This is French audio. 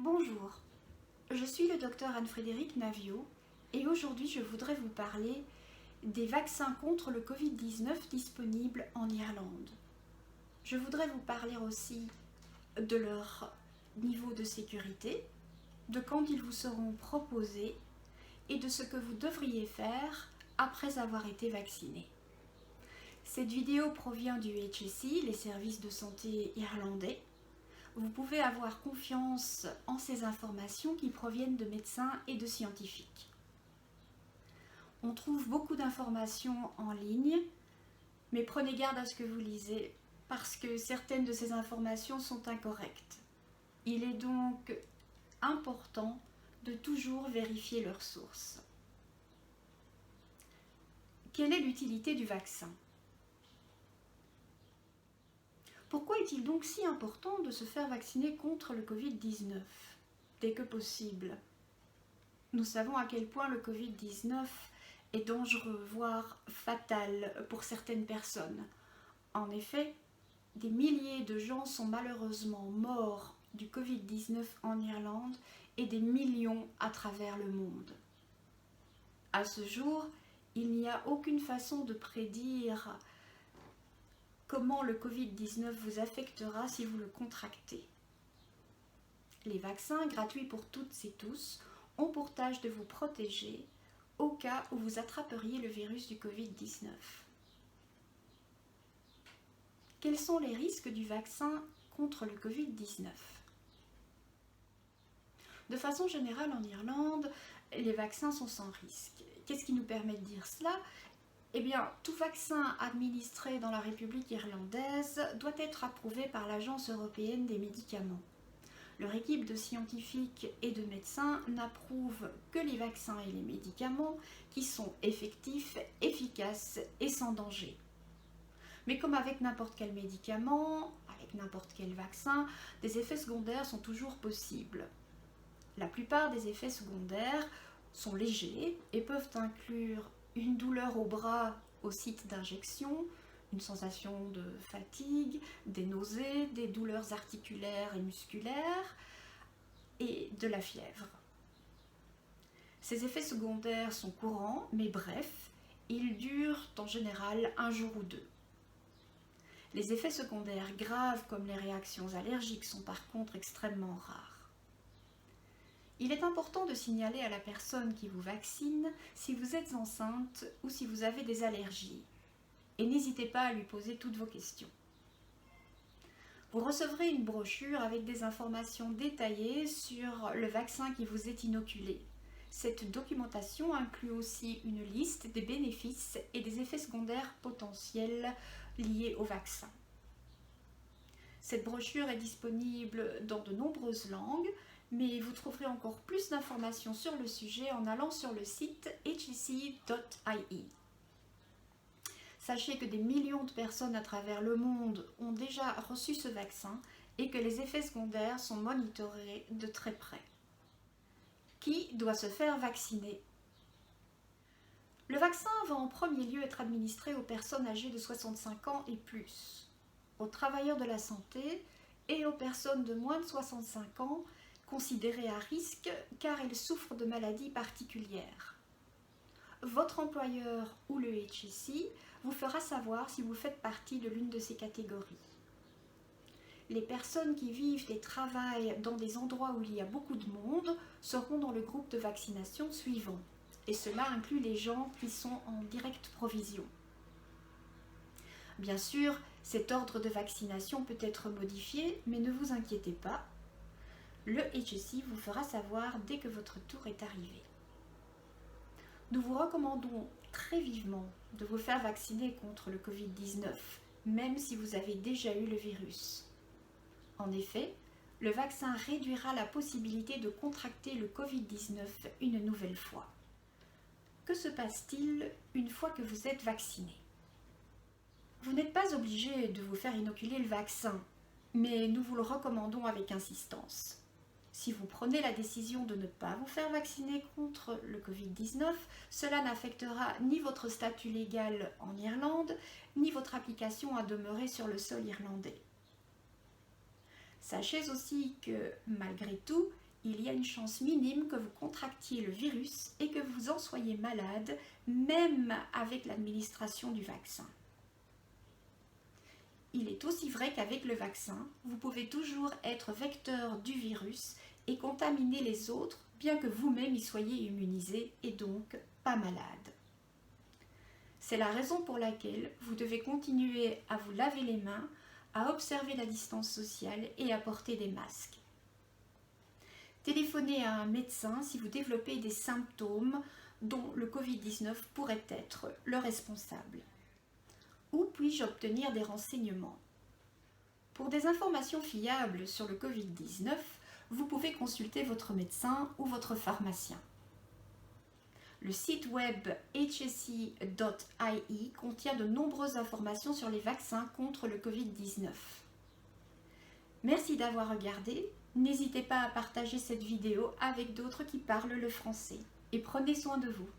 Bonjour, je suis le docteur Anne-Frédérique Navio et aujourd'hui je voudrais vous parler des vaccins contre le Covid-19 disponibles en Irlande. Je voudrais vous parler aussi de leur niveau de sécurité, de quand ils vous seront proposés et de ce que vous devriez faire après avoir été vacciné. Cette vidéo provient du HSE, les services de santé irlandais. Vous pouvez avoir confiance en ces informations qui proviennent de médecins et de scientifiques. On trouve beaucoup d'informations en ligne, mais prenez garde à ce que vous lisez parce que certaines de ces informations sont incorrectes. Il est donc important de toujours vérifier leurs sources. Quelle est l'utilité du vaccin ? Pourquoi est-il donc si important de se faire vacciner contre le Covid-19 dès que possible ? Nous savons à quel point le Covid-19 est dangereux, voire fatal pour certaines personnes. En effet, des milliers de gens sont malheureusement morts du Covid-19 en Irlande et des millions à travers le monde. À ce jour, il n'y a aucune façon de prédire comment le Covid-19 vous affectera si vous le contractez. Les vaccins, gratuits pour toutes et tous, ont pour tâche de vous protéger au cas où vous attraperiez le virus du Covid-19. Quels sont les risques du vaccin contre le Covid-19 ? De façon générale, en Irlande, les vaccins sont sans risque. Qu'est-ce qui nous permet de dire cela ? Eh bien, tout vaccin administré dans la République irlandaise doit être approuvé par l'Agence européenne des médicaments. Leur équipe de scientifiques et de médecins n'approuve que les vaccins et les médicaments qui sont effectifs, efficaces et sans danger. Mais comme avec n'importe quel médicament, avec n'importe quel vaccin, des effets secondaires sont toujours possibles. La plupart des effets secondaires sont légers et peuvent inclure une douleur au bras au site d'injection, une sensation de fatigue, des nausées, des douleurs articulaires et musculaires et de la fièvre. Ces effets secondaires sont courants mais brefs, ils durent en général un jour ou deux. Les effets secondaires graves comme les réactions allergiques sont par contre extrêmement rares. Il est important de signaler à la personne qui vous vaccine si vous êtes enceinte ou si vous avez des allergies. Et n'hésitez pas à lui poser toutes vos questions. Vous recevrez une brochure avec des informations détaillées sur le vaccin qui vous est inoculé. Cette documentation inclut aussi une liste des bénéfices et des effets secondaires potentiels liés au vaccin. Cette brochure est disponible dans de nombreuses langues, mais vous trouverez encore plus d'informations sur le sujet en allant sur le site hse.ie. Sachez que des millions de personnes à travers le monde ont déjà reçu ce vaccin et que les effets secondaires sont monitorés de très près. Qui doit se faire vacciner ? Le vaccin va en premier lieu être administré aux personnes âgées de 65 ans et plus, aux travailleurs de la santé et aux personnes de moins de 65 ans considérées à risque car elles souffrent de maladies particulières. Votre employeur ou le HSE vous fera savoir si vous faites partie de l'une de ces catégories. Les personnes qui vivent et travaillent dans des endroits où il y a beaucoup de monde seront dans le groupe de vaccination suivant, et cela inclut les gens qui sont en directe provision. Bien sûr, cet ordre de vaccination peut être modifié, mais ne vous inquiétez pas, le HSE vous fera savoir dès que votre tour est arrivé. Nous vous recommandons très vivement de vous faire vacciner contre le Covid-19, même si vous avez déjà eu le virus. En effet, le vaccin réduira la possibilité de contracter le Covid-19 une nouvelle fois. Que se passe-t-il une fois que vous êtes vacciné ? Vous n'êtes pas obligé de vous faire inoculer le vaccin, mais nous vous le recommandons avec insistance. Si vous prenez la décision de ne pas vous faire vacciner contre le Covid-19, cela n'affectera ni votre statut légal en Irlande, ni votre application à demeurer sur le sol irlandais. Sachez aussi que, malgré tout, il y a une chance minime que vous contractiez le virus et que vous en soyez malade, même avec l'administration du vaccin. Il est aussi vrai qu'avec le vaccin, vous pouvez toujours être vecteur du virus et contaminer les autres, bien que vous-même y soyez immunisé et donc pas malade. C'est la raison pour laquelle vous devez continuer à vous laver les mains, à observer la distance sociale et à porter des masques. Téléphonez à un médecin si vous développez des symptômes dont le Covid-19 pourrait être le responsable. Où puis-je obtenir des renseignements? Pour des informations fiables sur le Covid-19, vous pouvez consulter votre médecin ou votre pharmacien. Le site web hsi.ie contient de nombreuses informations sur les vaccins contre le Covid-19. Merci d'avoir regardé. N'hésitez pas à partager cette vidéo avec d'autres qui parlent le français. Et prenez soin de vous.